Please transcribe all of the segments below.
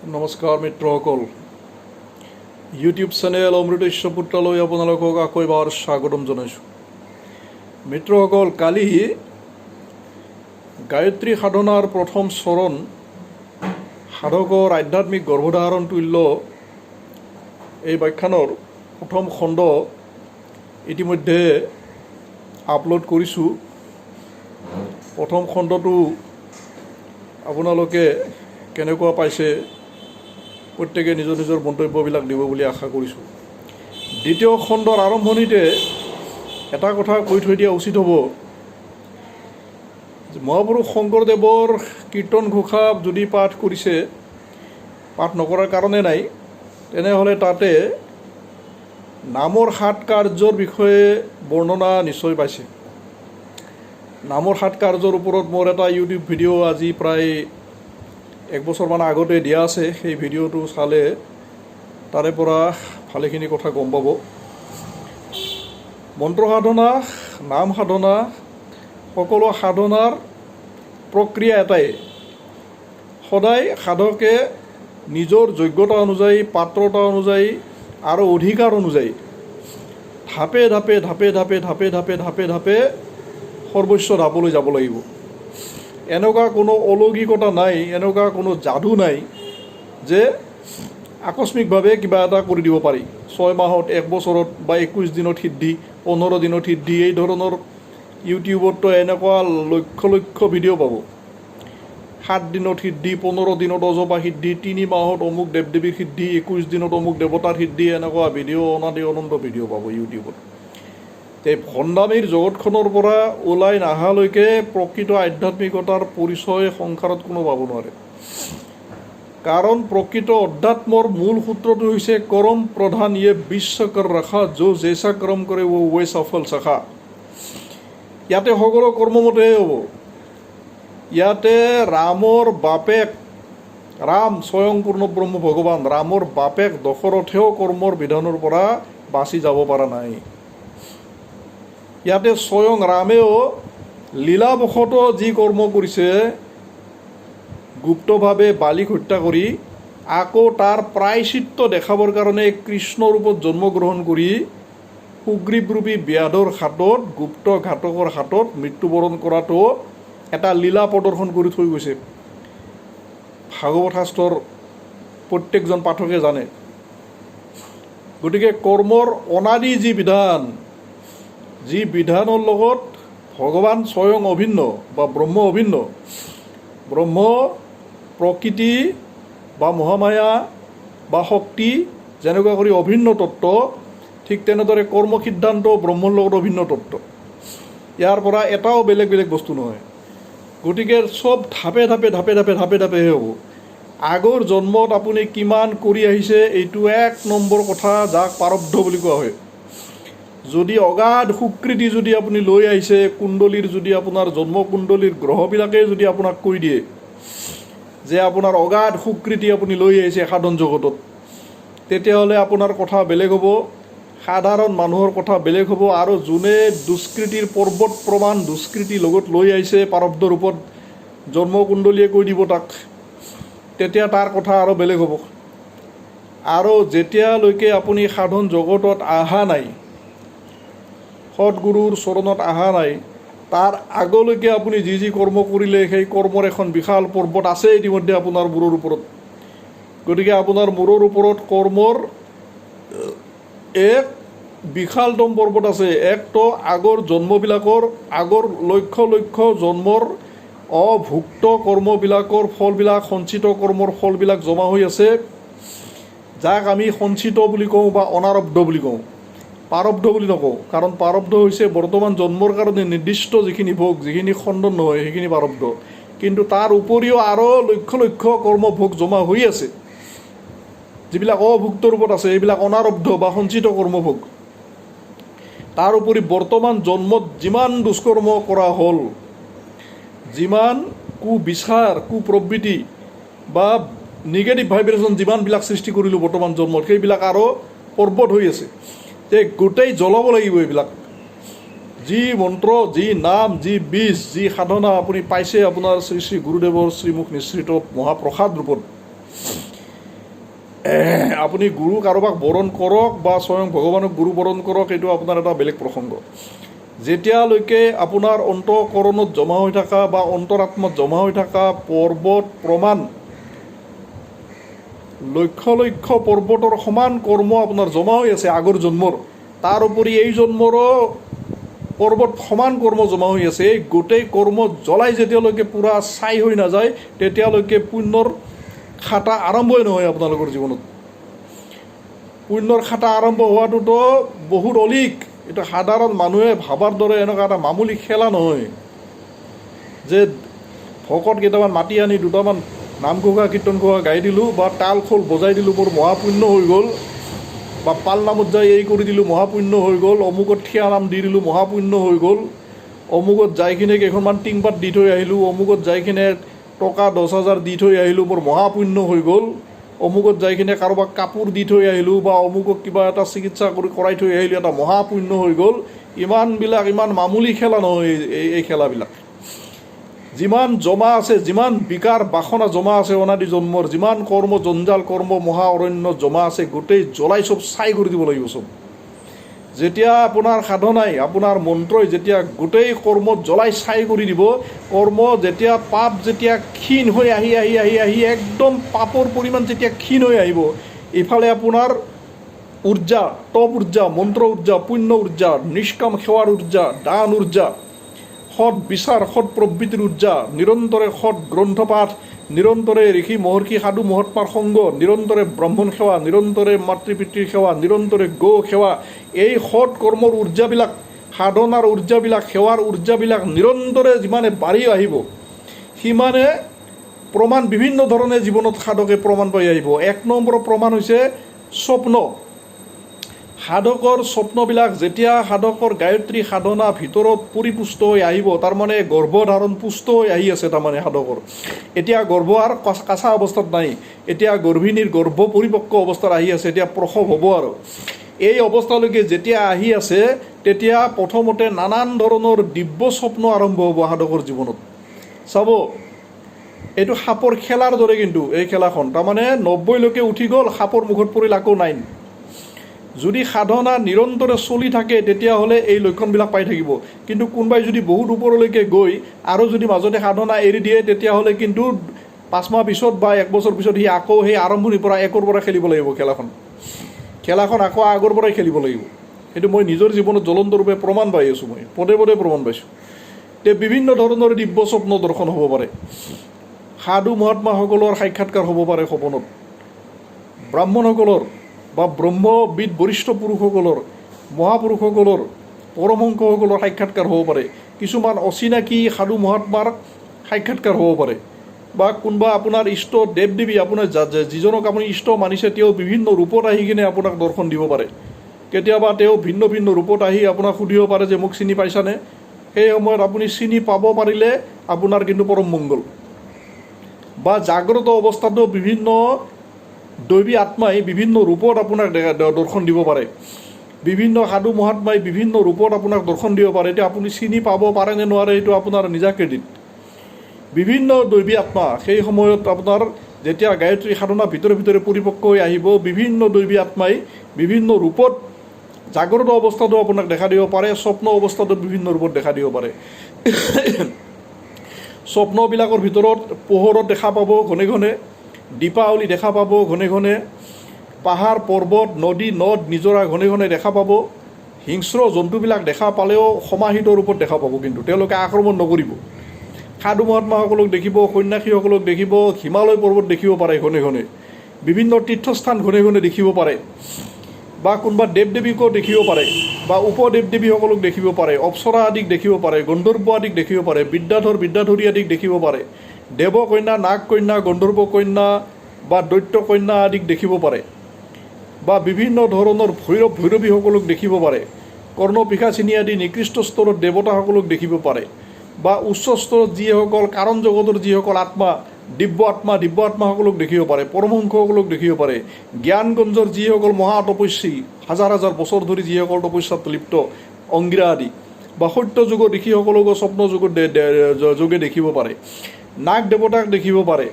নমস্কাৰ মিত্ৰসকল, YouTube channel অমৃতেশ্বৰ পুত্ৰলৈ আপোনালোকক আকৌ এবাৰ স্বাগতম জনাইছোঁ। মিত্ৰসকল, কালি গায়ত্ৰী সাধনাৰ প্ৰথম চৰণ সাধকৰ আধ্যাত্মিক গৰ্ভধাৰণ তুল্য এই ব্যাখ্যানৰ প্ৰথম খণ্ড ইতিমধ্যে আপলোড কৰিছোঁ। প্ৰথম খণ্ডটো আপোনালোকে কেনেকুৱা পাইছে প্ৰত্যেকে নিজৰ নিজৰ মন্তব্যবিলাক দিব বুলি আশা কৰিছোঁ। দ্বিতীয় খণ্ডৰ আৰম্ভণিতে এটা কথা কৈ থৈ দিয়া উচিত হ'ব যে মহাপুৰুষ শংকৰদেৱৰ কীৰ্তন ঘোষা যদি পাঠ কৰিছে, পাঠ নকৰাৰ কাৰণে নাই, তেনেহ'লে তাতে নামৰ 7 কাৰ্যৰ বিষয়ে বৰ্ণনা নিশ্চয় পাইছে। নামৰ 7 কাৰ্যৰ ওপৰত মোৰ এটা ইউটিউব ভিডিঅ' আজি প্ৰায় 1 বছৰমান আগতে দিয়া আছে। সেই ভিডিঅ'টো চালে তাৰে পৰা ভালেখিনি কথা গম পাব। মন্ত্ৰ সাধনা, নাম সাধনা, সকলো সাধনাৰ প্ৰক্ৰিয়া এটাই। সদায় সাধকে নিজৰ যোগ্যতা অনুযায়ী, পাত্ৰতা অনুযায়ী আৰু অধিকাৰ অনুযায়ী ধাপে ধাপে ধাপে ধাপে ধাপে ধাপে ধাপে ধাপে সৰ্বোচ্চ ধাপলৈ যাব লাগিব। এনেকুৱা কোনো অলৌকিকতা নাই, এনেকুৱা কোনো যাদু নাই যে আকস্মিকভাৱে কিবা এটা কৰি দিব পাৰি। 6 মাহত, 1 বছৰত বা 21 দিনত সিদ্ধি, 15 দিনত সিদ্ধি, এই ধৰণৰ ইউটিউবততো এনেকুৱা লক্ষ লক্ষ ভিডিঅ' পাব। 7 দিনত সিদ্ধি, 15 দিনত অজপা সিদ্ধি, 3 মাহত অমুক দেৱ দেৱীৰ সিদ্ধি, 21 দিনত অমুক দেৱতাৰ সিদ্ধি, এনেকুৱা ভিডিঅ' অনাদি অনন্ত ভিডিঅ' পাব ইউটিউবত। এই ভণ্ডামীৰ জগতখনৰ পৰা ওলাই নহালৈকে প্ৰকৃত আধ্যাত্মিকতাৰ পৰিচয় সংসাৰত কোনো পাব নোৱাৰে। কাৰণ প্ৰকৃত অধ্যাত্মৰ মূল সূত্ৰটো হৈছে কৰম প্ৰধান ইয়ে বিশ্ব কৰ ৰখা, যো জেচা কৰ্ম কৰে ৱে সফল সখা। ইয়াতে সকলো কৰ্মমতেহে হ'ব। ইয়াতে ৰামৰ বাপেক, ৰাম স্বয়ং পূৰ্ণ ব্ৰহ্ম ভগৱান, ৰামৰ বাপেক দশৰথেও কৰ্মৰ বিধানৰ পৰা বাচি যাব পৰা নাই। ইয়াতে স্বয়ং ৰামেও লীলাবশতঃ যি কৰ্ম কৰিছে, গুপ্তভাৱে বালিক হত্যা কৰি আকৌ তাৰ প্ৰায়শ্চিত্ত দেখাবৰ কাৰণে কৃষ্ণ ৰূপত জন্মগ্ৰহণ কৰি সুগ্ৰীৱৰূপী ব্যাধৰ হাতত, গুপ্ত ঘাতকৰ হাতত মৃত্যুবৰণ কৰাটো এটা লীলা প্ৰদৰ্শন কৰি থৈ গৈছে। ভাগৱত শাস্ত্ৰৰ প্ৰত্যেকজন পাঠকে জানে। গতিকে কৰ্মৰ অনাদি যি বিধান, যি বিধানৰ লগত ভগৱান স্বয়ং অভিন্ন বা ব্ৰহ্ম অভিন্ন, ব্ৰহ্ম প্ৰকৃতি বা মহামায়া বা শক্তি যেনেকুৱা কৰি অভিন্ন তত্ত্ব, ঠিক তেনেদৰে কৰ্ম সিদ্ধান্ত ব্ৰহ্মৰ লগত অভিন্ন তত্ত্ব। ইয়াৰ পৰা এটাও বেলেগ বেলেগ বস্তু নহয়। গতিকে চব ধাপে ধাপে ধাপে ধাপে ধাপে ধাপেহে হ'ব। আগৰ জন্মত আপুনি কিমান কৰি আহিছে, এইটো 1 নম্বৰ কথা, যাক প্ৰাৰব্ধ বুলি কোৱা হয়। যদি অগাধ সুকৃতি যদি আপুনি লৈ আহিছে, কুণ্ডলীৰ যদি আপোনাৰ জন্ম কুণ্ডলীৰ গ্ৰহবিলাকে যদি আপোনাক কৈ দিয়ে যে আপোনাৰ অগাধ সুকৃতি আপুনি লৈ আহিছে সাধন জগতত, তেতিয়াহ'লে আপোনাৰ কথা বেলেগ হ'ব, সাধাৰণ মানুহৰ কথা বেলেগ হ'ব। আৰু যোনে দুষ্কৃতিৰ পৰ্বত প্ৰমাণ দুষ্কৃতি লগত লৈ আহিছে প্ৰাৰব্ধ ৰূপত, জন্মকুণ্ডলীয়ে কৈ দিব তাক, তেতিয়া তাৰ কথা আৰু বেলেগ হ'ব। আৰু যেতিয়ালৈকে আপুনি সাধন জগতত অহা নাই, সৎগুৰুৰ চৰণত অহা নাই, তাৰ আগলৈকে আপুনি যি যি কৰ্ম কৰিলে, সেই কৰ্মৰ এখন বিশাল পৰ্বত আছে ইতিমধ্যে আপোনাৰ মূৰৰ ওপৰত। গতিকে আপোনাৰ মূৰৰ ওপৰত কৰ্মৰ এক বিশালতম পৰ্বত আছে। একতো আগৰ জন্মবিলাকৰ, আগৰ লক্ষ লক্ষ জন্মৰ অভুক্ত কৰ্মবিলাকৰ ফলবিলাক, সঞ্চিত কৰ্মৰ ফলবিলাক জমা হৈ আছে, যাক আমি সঞ্চিত বুলি কওঁ বা অনাৰব্ধ বুলি কওঁ, প্ৰাৰব্ধ বুলি নকওঁ। কাৰণ প্ৰাৰব্ধ হৈছে বৰ্তমান জন্মৰ কাৰণে নিৰ্দিষ্ট যিখিনি ভোগ, যিখিনি খণ্ডন নহয়, সেইখিনি প্ৰাৰব্ধ। কিন্তু তাৰ উপৰিও আৰু লক্ষ লক্ষ কৰ্মভোগ জমা হৈ আছে, যিবিলাক অভুক্ত ৰূপত আছে, এইবিলাক অনাৰব্ধ বা সঞ্চিত কৰ্মভোগ। তাৰ উপৰি বৰ্তমান জন্মত যিমান দুষ্কৰ্ম কৰা হ'ল, যিমান কুবিচাৰ, কুপ্ৰবৃত্তি বা নিগেটিভ ভাইব্ৰেশ্যন যিমানবিলাক সৃষ্টি কৰিলোঁ বৰ্তমান জন্মত, সেইবিলাক আৰু পৰ্বত হৈ আছে। যে গোটেই জ্বলাব লাগিব এইবিলাক। যি মন্ত্ৰ, যি নাম, যি বীজ, যি সাধনা আপুনি পাইছে আপোনাৰ শ্ৰী শ্ৰী গুৰুদেৱৰ শ্ৰীমুখ নিঃসৃত মহাপ্ৰসাদ ৰূপত, আপুনি গুৰু কাৰোবাক বৰণ কৰক বা স্বয়ং ভগৱানক গুৰু বৰণ কৰক, এইটো আপোনাৰ এটা বেলেগ প্ৰসংগ। যেতিয়ালৈকে আপোনাৰ অন্তঃকৰণত জমা হৈ থকা বা অন্তৰাত্মাত জমা হৈ থকা পৰ্বত প্ৰমাণ, লক্ষ লক্ষ পৰ্বতৰ সমান কৰ্ম আপোনাৰ জমা হৈ আছে আগৰ জন্মৰ, তাৰ উপৰি এই জন্মৰো পৰ্বত সমান কৰ্ম জমা হৈ আছে, এই গোটেই কৰ্ম জ্বলাই যেতিয়ালৈকে পূৰা ছাই হৈ নাযায় তেতিয়ালৈকে পুণ্যৰ খাতা আৰম্ভই নহয় আপোনালোকৰ জীৱনত। পুণ্যৰ খাতা আৰম্ভ হোৱাটোতো বহুত অলিক, এইটো সাধাৰণ মানুহে ভাবাৰ দৰে এনেকুৱা এটা মামুলি খেলা নহয় যে ভকত কেইটামান মাতি আনি দুটামান নামঘোষা কীৰ্তন ঘোষা গাই দিলোঁ বা তাল খোল বজাই দিলোঁ মোৰ মহাপুণ্য হৈ গ'ল, বা পাল নামত যাই এই কৰি দিলোঁ মহাপুণ্য হৈ গ'ল, অমুকত থিয়া নাম দি দিলোঁ মহাপুণ্য হৈ গ'ল, অমুকত যাই কিনে কেইখনমান টিংপাত দি থৈ আহিলোঁ, অমুকত যাই কিনে টকা 10,000 দি থৈ আহিলোঁ মোৰ মহাপুণ্য হৈ গ'ল, অমুকত যাই কিনে কাৰোবাক কাপোৰ দি থৈ আহিলোঁ বা অমুকক কিবা এটা চিকিৎসা কৰাই থৈ আহিলোঁ, এটা মহাপুণ্য হৈ গ'ল। ইমান মামুলি খেলা নহয় এই খেলাবিলাক। যিমান জমা আছে, যিমান বিকাৰ বাসনা জমা আছে অনাদি জন্মৰ, যিমান কৰ্ম জঞ্জাল কৰ্ম মহা অৰণ্য জমা আছে, গোটেই জ্বলাই চব ছাই কৰি দিব লাগিব চব। যেতিয়া আপোনাৰ সাধনাই, আপোনাৰ মন্ত্ৰই যেতিয়া গোটেই কৰ্ম জ্বলাই ছাই কৰি দিব, কৰ্ম যেতিয়া পাপ যেতিয়া ক্ষীণ হৈ আহি একদম পাপৰ পৰিমাণ যেতিয়া ক্ষীণ হৈ আহিব, ইফালে আপোনাৰ উৰ্জা, তপ উৰ্জা, মন্ত্ৰ উৰ্জা, পুণ্য উৰ্জা, নিষ্কাম সেৱাৰ উৰ্জা, দান উৰ্জা, সৎ বিচাৰ, সৎ প্ৰবৃত্তিৰ উৰ্জা, নিৰন্তৰে সৎ গ্ৰন্থপাঠ, নিৰন্তৰে ঋষি মহৰ্ষি সাধু মহাত্মাৰ সংগ, নিৰন্তৰে ব্ৰাহ্মণ সেৱা, নিৰন্তৰে মাতৃ পিতৃৰ সেৱা, নিৰন্তৰে গৌ সেৱা, এই সৎ কৰ্মৰ উৰ্জাবিলাক, সাধনাৰ উৰ্জাবিলাক, সেৱাৰ উৰ্জাবিলাক নিৰন্তৰে যিমানে বাঢ়ি আহিব সিমানে প্ৰমাণ বিভিন্ন ধৰণে জীৱনত সাধকে প্ৰমাণ পাই আহিব। 1 নম্বৰ প্ৰমাণ হৈছে স্বপ্ন। সাধকৰ স্বপ্নবিলাক যেতিয়া সাধকৰ গায়ত্ৰী সাধনা ভিতৰত পৰিপুষ্ট হৈ আহিব, তাৰমানে গৰ্ভধাৰণ পুষ্ট হৈ আহি আছে, তাৰমানে সাধকৰ এতিয়া গৰ্ভ আৰু কাঁচা অৱস্থাত নাই, এতিয়া গৰ্ভিণীৰ গৰ্ভ পৰিপক্ক অৱস্থাত আহি আছে, এতিয়া প্ৰসৱ হ'ব। আৰু এই অৱস্থালৈকে যেতিয়া আহি আছে তেতিয়া প্ৰথমতে নানান ধৰণৰ দিব্য স্বপ্ন আৰম্ভ হ'ব সাধকৰ জীৱনত। চাব, এইটো সাপৰ খেলাৰ দৰে, কিন্তু এই খেলাখন তাৰমানে 90লৈকে উঠি গ'ল, সাপৰ মুখত পৰিল আকৌ নাই। যদি সাধনা নিৰন্তৰে চলি থাকে তেতিয়াহ'লে এই লক্ষণবিলাক পাই থাকিব, কিন্তু কোনোবাই যদি বহুত ওপৰলৈকে গৈ আৰু যদি মাজতে সাধনা এৰি দিয়ে তেতিয়াহ'লে কিন্তু 5 মাহ পিছত বা 1 বছৰ পিছত সি আকৌ সেই আৰম্ভণিৰ পৰা 1ৰ পৰা খেলিব লাগিব খেলাখন আকৌ আগৰ পৰাই খেলিব লাগিব। সেইটো মই নিজৰ জীৱনত জ্বলন্ত ৰূপে প্ৰমাণ পাই আছোঁ, মই পদে পদে প্ৰমাণ পাইছোঁ। তে বিভিন্ন ধৰণৰ দিব্য স্বপ্ন দৰ্শন হ'ব পাৰে, সাধু মহাত্মাসকলৰ সাক্ষাৎকাৰ হ'ব পাৰে সপোনত, ব্ৰাহ্মণসকলৰ বা ব্ৰহ্মবিদ বৰিষ্ঠ পুৰুষসকলৰ, মহাপুৰুষসকলৰ, পৰমহংসসকলৰ সাক্ষাৎকাৰ হ'ব পাৰে, কিছুমান অচিনাকি সাধু মহাত্মাৰ সাক্ষাৎকাৰ হ'ব পাৰে, বা কোনোবা আপোনাৰ ইষ্ট দেৱ দেৱী, আপোনাৰ যিজনক আপুনি ইষ্ট মানিছে তেওঁ বিভিন্ন ৰূপত আহি কিনে আপোনাক দৰ্শন দিব পাৰে। কেতিয়াবা তেওঁ ভিন্ন ভিন্ন ৰূপত আহি আপোনাক সুধিব পাৰে যে মোক চিনি পাইছানে? সেই সময়ত আপুনি চিনি পাব পাৰিলে আপোনাৰ কিন্তু পৰম মংগল। বা জাগ্ৰত অৱস্থাতো বিভিন্ন দৈৱী আত্মাই বিভিন্ন ৰূপত আপোনাক দৰ্শন দিব পাৰে, বিভিন্ন সাধু মহাত্মাই বিভিন্ন ৰূপত আপোনাক দৰ্শন দিব পাৰে। এতিয়া আপুনি চিনি পাব পাৰে নে নোৱাৰে সেইটো আপোনাৰ নিজা ক্ৰেডিট। বিভিন্ন দৈৱী আত্মা সেই সময়ত আপোনাৰ যেতিয়া গায়ত্ৰী সাধনা ভিতৰে ভিতৰে পৰিপক্ক হৈ আহিব, বিভিন্ন দৈৱী আত্মাই বিভিন্ন ৰূপত জাগ্ৰত অৱস্থাতো আপোনাক দেখা দিব পাৰে, স্বপ্ন অৱস্থাতো বিভিন্ন ৰূপত দেখা দিব পাৰে। স্বপ্নবিলাকৰ ভিতৰত পোহৰত দেখা পাব ঘনে ঘনে, দীপাৱলী দেখা পাব ঘনে ঘনে, পাহাৰ পৰ্বত নদী নদ নিজৰা ঘনে ঘনে দেখা পাব, হিংস্ৰ জন্তুবিলাক দেখা পালেও সমাহিত ৰূপত দেখা পাব, কিন্তু তেওঁলোকে আক্ৰমণ নকৰিব। সাধু মহাত্মাসকলক দেখিব, সন্যাসীসকলক দেখিব, হিমালয় পৰ্বত দেখিব পাৰে ঘনে ঘনে, বিভিন্ন তীৰ্থস্থান ঘনে ঘনে দেখিব পাৰে, বা কোনোবা দেৱ দেৱীকো দেখিব পাৰে, বা উপদেৱ দেৱীসকলক দেখিব পাৰে, অপ্সৰা আদিক দেখিব পাৰে, গন্ধৰ্ব আদিক দেখিব পাৰে, বিদ্যাধৰ বিদ্যাধৰী আদিক দেখিব পাৰে, দেৱকন্যা নাগ কন্যা গন্ধৰ্ব কন্যা বা দৈত্য কন্যা আদিক দেখিব পাৰে, বা বিভিন্ন ধৰণৰ ভৈৰৱ ভৈৰৱীসকলক দেখিব পাৰে, কৰ্ণ পিশাচিনী আদি নিকৃষ্ট স্তৰত দেৱতাসকলক দেখিব পাৰে, বা উচ্চ স্তৰত যিসকল কাৰণ জগতৰ যিসকল আত্মা দিব্য আত্মাসকলক দেখিব পাৰে, পৰমহংসসকলক দেখিব পাৰে, জ্ঞানগঞ্জৰ যিসকল মহা তপস্বী হাজাৰ হাজাৰ বছৰ ধৰি যিসকল তপস্যাত লিপ্ত অংগীৰা আদি, বা সত্য যুগৰ ঋষিসকলকো স্বপ্ন যুগত যোগে দেখিব পাৰে, নাগ দেৱতাক দেখিব পাৰে,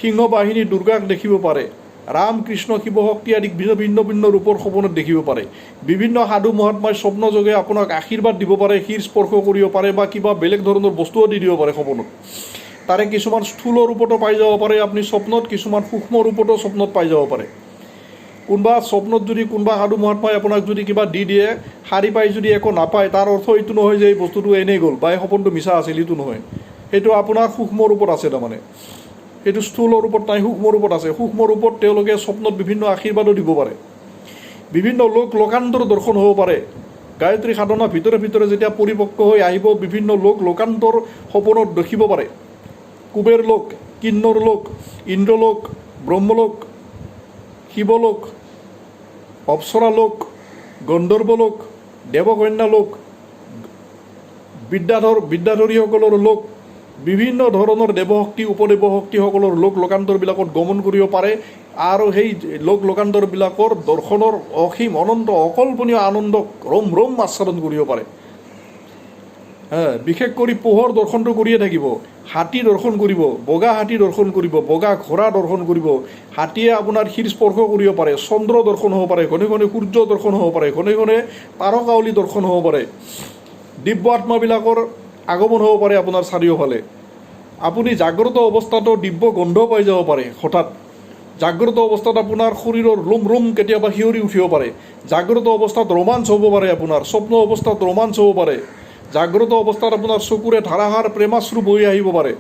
সিংহ বাহিনী দুৰ্গাক দেখিব পাৰে, ৰাম কৃষ্ণ শিৱ শক্তি আদি ভিন্ন ভিন্ন ৰূপৰ সপোনত দেখিব পাৰে। বিভিন্ন সাধু মহাত্মাই স্বপ্নযোগে আপোনাক আশীৰ্বাদ দিব পাৰে, শিৰ স্পৰ্শ কৰিব পাৰে বা কিবা বেলেগ ধৰণৰ বস্তুও দি দিব পাৰে সপোনত। তাৰে কিছুমান স্থূল ৰূপতো পাই যাব পাৰে আপুনি স্বপ্নত, কিছুমান সূক্ষ্ম ৰূপতো স্বপ্নত পাই যাব পাৰে। কোনোবা স্বপ্নত যদি কোনোবা সাধু মহাত্মাই আপোনাক যদি কিবা দি দিয়ে, শাৰী পাই যদি একো নাপায়, তাৰ অৰ্থ এইটো নহয় যে এই বস্তুটো এনেই গ'ল বা এই সপোনটো মিছা আছিল, এইটো নহয়। সেইটো আপোনাৰ সূক্ষ্ম ৰূপত আছে, তাৰমানে সেইটো স্থূল ৰূপত নাই, সূক্ষ্ম ৰূপত আছে। সূক্ষ্ম ৰূপত তেওঁলোকে স্বপ্নত বিভিন্ন আশীৰ্বাদো দিব পাৰে। বিভিন্ন লোকান্তৰ দৰ্শন হ'ব পাৰে। গায়ত্ৰী সাধনা ভিতৰে ভিতৰে যেতিয়া পৰিপক্ক হৈ আহিব, বিভিন্ন লোকান্তৰ সপোনত দেখিব পাৰে। কুবেৰ লোক, কিন্নৰ লোক, ইন্দ্ৰলোক, ব্ৰহ্মলোক, শিৱলোক, অপ্সৰা লোক, গন্ধৰ্ব লোক, দেৱকন্যা লোক, বিদ্যাধৰীসকলৰ লোক, বিভিন্ন ধৰণৰ দেৱশক্তি উপদেৱশক্তিসকলৰ লোকান্তৰবিলাকত গমন কৰিব পাৰে। আৰু সেই লোকান্তৰবিলাকৰ দৰ্শনৰ অসীম অনন্ত অকল্পনীয় আনন্দক ৰম ৰম আস্বাদন কৰিব পাৰে। বিশেষ কৰি পোহৰ দৰ্শনটো কৰিয়ে থাকিব। হাতী দৰ্শন কৰিব, বগা হাতী দৰ্শন কৰিব, বগা ঘোঁৰা দৰ্শন কৰিব। হাতীয়ে আপোনাৰ শিৰ স্পৰ্শ কৰিব পাৰে, চন্দ্ৰ দৰ্শন হ'ব পাৰে, ঘনে ঘনে সূৰ্য দৰ্শন হ'ব পাৰে, ঘনে ঘনে তাৰকাৱলী দৰ্শন হ'ব পাৰে। দিব্য আত্মাবিলাকৰ আগমন হ'ব পাৰে আপোনাৰ চাৰিওফালে। আপুনি জাগ্ৰত অৱস্থাতো দিব্য গন্ধ পাই যাব পাৰে। হঠাৎ জাগ্ৰত অৱস্থাত আপোনাৰ শৰীৰৰ ৰোম কেতিয়াবা শিয়ৰি উঠিব পাৰে। জাগ্ৰত অৱস্থাত ৰোমাঞ্চ হ'ব পাৰে, আপোনাৰ স্বপ্ন অৱস্থাত ৰোমাঞ্চ হ'ব পাৰে। জাগ্ৰত অৱস্থাত আপোনাৰ চকুৰে ধাৰাসাৰ প্ৰেমাশ্ৰু বৈ আহিব পাৰে।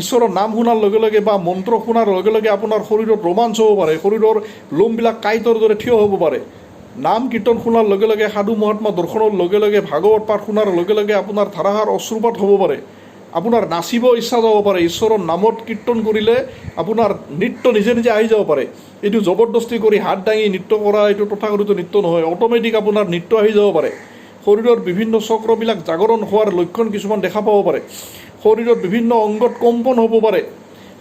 ঈশ্বৰৰ নাম শুনাৰ লগে লগে বা মন্ত্ৰ শুনাৰ লগে লগে আপোনাৰ শৰীৰত ৰোমাঞ্চ হ'ব পাৰে। শৰীৰৰ লোমবিলাক কাঁইটৰ দৰে থিয় হ'ব পাৰে। নাম কীৰ্তন শুনাৰ লগে লগে, সাধু মহাত্মা দৰ্শনৰ লগে লগে, ভাগৱত পাঠ শুনাৰ লগে লগে আপোনাৰ ধাৰাসাৰ অশ্ৰুপাত হ'ব পাৰে। আপোনাৰ নাচিব ইচ্ছা যাব পাৰে। ঈশ্বৰৰ নামত কীৰ্তন কৰিলে আপোনাৰ নৃত্য নিজে নিজে আহি যাব পাৰে। এইটো জবৰদস্তি কৰি হাত দাঙি নৃত্য কৰা এইটো তথাকথিত নৃত্য নহয়, অট'মেটিক আপোনাৰ নৃত্য আহি যাব পাৰে। শৰীৰৰ বিভিন্ন চক্ৰবিলাক জাগৰণ হোৱাৰ লক্ষণ কিছুমান দেখা পাব পাৰে। শৰীৰৰ বিভিন্ন অংগত কম্পন হ'ব পাৰে।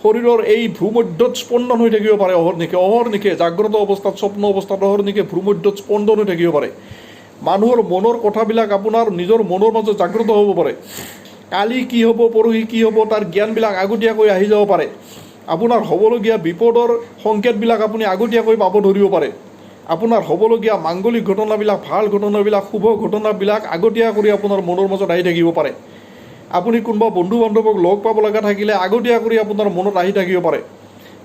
শৰীৰৰ এই ভ্ৰুমধ্যত স্পন্দন হৈ থাকিব পাৰে অহৰ্নিশে জাগ্ৰত অৱস্থাত, স্বপ্ন অৱস্থাত অহৰ্নিশে ভ্ৰুমধ্যত স্পন্দন হৈ থাকিব পাৰে। মানুহৰ মনৰ কথাবিলাক আপোনাৰ নিজৰ মনৰ মাজত জাগ্ৰত হ'ব পাৰে। কালি কি হ'ব, পৰহি কি হ'ব, তাৰ জ্ঞানবিলাক আগতীয়াকৈ আহি যাব পাৰে। আপোনাৰ হ'বলগীয়া বিপদৰ সংকেতবিলাক আপুনি আগতীয়াকৈ পাব ধৰিব পাৰে। আপোনাৰ হ'বলগীয়া মাংগলিক ঘটনাবিলাক, ভাল ঘটনাবিলাক, শুভ ঘটনাবিলাক আগতীয়া কৰি আপোনাৰ মনৰ মাজত আহি থাকিব পাৰে। আপুনি কোনোবা বন্ধু বান্ধৱক লগ পাব লগা থাকিলে আগতীয়া কৰি আপোনাৰ মনত আহি থাকিব পাৰে।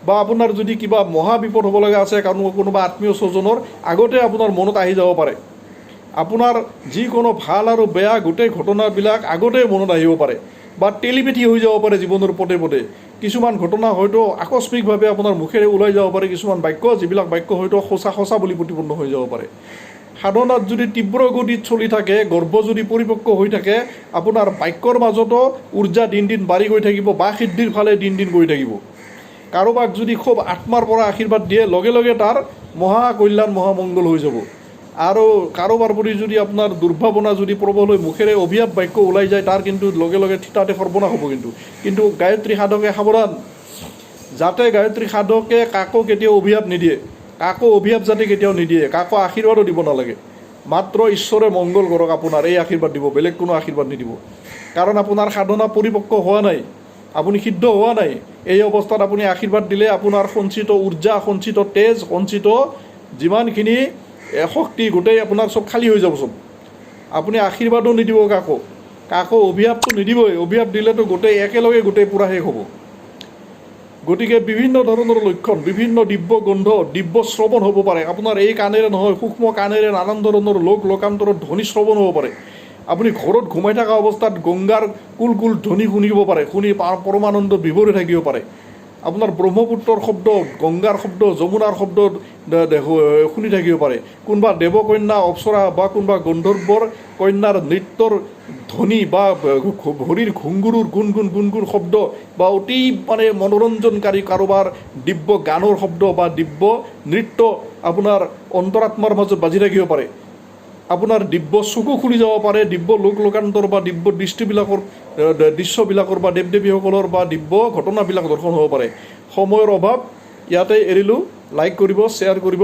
বা আপোনাৰ যদি কিবা মহা বিপদ হ'ব লগা আছে কোনোবা আত্মীয় স্বজনৰ, আগতে আপোনাৰ মনত আহি যাব পাৰে। আপোনাৰ যিকোনো ভাল আৰু বেয়া গোটেই ঘটনাবিলাক আগতে মনত আহিব পাৰে। বা টেলিপেথি হৈ যাব পাৰে জীৱনৰ পদে পদে। কিছুমান ঘটনা হয়তো আকস্মিকভাৱে আপোনাৰ মুখেৰে ওলাই যাব পাৰে। কিছুমান বাক্য, যিবিলাক বাক্য হয়তো সঁচা বুলি প্ৰতিপন্ন হৈ যাব পাৰে। সাধনাত যদি তীব্ৰ গতিত চলি থাকে, গৰ্ভ যদি পৰিপক্ক হৈ থাকে, আপোনাৰ বাক্যৰ মাজতো উৰ্জা দিন দিন বাঢ়ি গৈ থাকিব, বা সিদ্ধিৰ ফালে দিন দিন গৈ থাকিব। কাৰোবাক যদি খুব আত্মাৰ পৰা আশীৰ্বাদ দিয়ে, লগে লগে তাৰ মহা কল্যাণ মহামংগল হৈ যাব। আৰু কাৰোবাৰ প্ৰতি যদি আপোনাৰ দুৰ্ভাৱনা যদি প্ৰবল হৈ মুখেৰে অভিশাপ বাক্য ওলাই যায়, তাৰ কিন্তু লগে লগে থিতাতে সৰ্বনাশ হ'ব। কিন্তু গায়ত্ৰী সাধকে সাৱধান, যাতে গায়ত্ৰী সাধকে কাকো কেতিয়াও অভিশাপ নিদিয়ে, কাকো অভিশাপ যাতে কেতিয়াও নিদিয়ে, কাকো আশীৰ্বাদো দিব নালাগে। মাত্ৰ ঈশ্বৰে মংগল কৰক আপোনাৰ, এই আশীৰ্বাদ দিব, বেলেগ কোনো আশীৰ্বাদ নিদিব। কাৰণ আপোনাৰ সাধনা পৰিপক্ক হোৱা নাই, আপুনি সিদ্ধ হোৱা নাই। এই অৱস্থাত আপুনি আশীৰ্বাদ দিলে আপোনাৰ সঞ্চিত উৰ্জা, সঞ্চিত তেজ, সঞ্চিত যিমানখিনি শক্তি গোটেই আপোনাৰ চব খালী হৈ যাব চব। আপুনি আশীৰ্বাদো নিদিব কাকো অভিশাপটো নিদিবই। অভিশাপ দিলেতো গোটেই একেলগে গোটেই পূৰা শেষ হ'ব। গতিকে বিভিন্ন ধৰণৰ লক্ষণ, বিভিন্ন দিব্য গন্ধ, দিব্য শ্ৰৱণ হ'ব পাৰে। আপোনাৰ এই কাণেৰে নহয়, সূক্ষ্ম কাণেৰে নানান ধৰণৰ লোকান্তৰত ধ্বনি শ্ৰৱণ হ'ব পাৰে। আপুনি ঘৰত ঘুমাই থকা অৱস্থাত গংগাৰ কুল ধ্বনি শুনিব পাৰে, শুনি পৰমানন্দ বিভোৰে থাকিব পাৰে। আপোনাৰ ব্ৰহ্মপুত্ৰৰ শব্দ, গংগাৰ শব্দ, যমুনাৰ শব্দ শুনি থাকিব পাৰে। কোনোবা দেৱকন্যা অপ্সৰা বা কোনোবা গন্ধৰ্বৰ কন্যাৰ নৃত্যৰ ধ্বনি বা ভৰিৰ ঘুংগুৰুৰ গুণগুণ শব্দ বা অতি মনোৰঞ্জনকাৰী কাৰোবাৰ দিব্য গানৰ শব্দ বা দিব্য নৃত্য আপোনাৰ অন্তৰাত্মাৰ মাজত বাজি থাকিব পাৰে। আপোনাৰ দিব্য চকু খুলি যাব পাৰে, দিব্য লোকান্তৰ বা দিব্য দৃশ্যবিলাকৰ বা দেৱ দেৱীসকলৰ বা দিব্য ঘটনাবিলাক দৰ্শন হ'ব পাৰে। সময়ৰ অভাৱ, ইয়াতে এৰিলোঁ। লাইক কৰিব, শ্বেয়াৰ কৰিব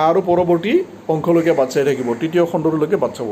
আৰু পৰৱৰ্তী অংশলৈকে বাট চাই থাকিব, তৃতীয় খণ্ডলৈকে বাট চাব।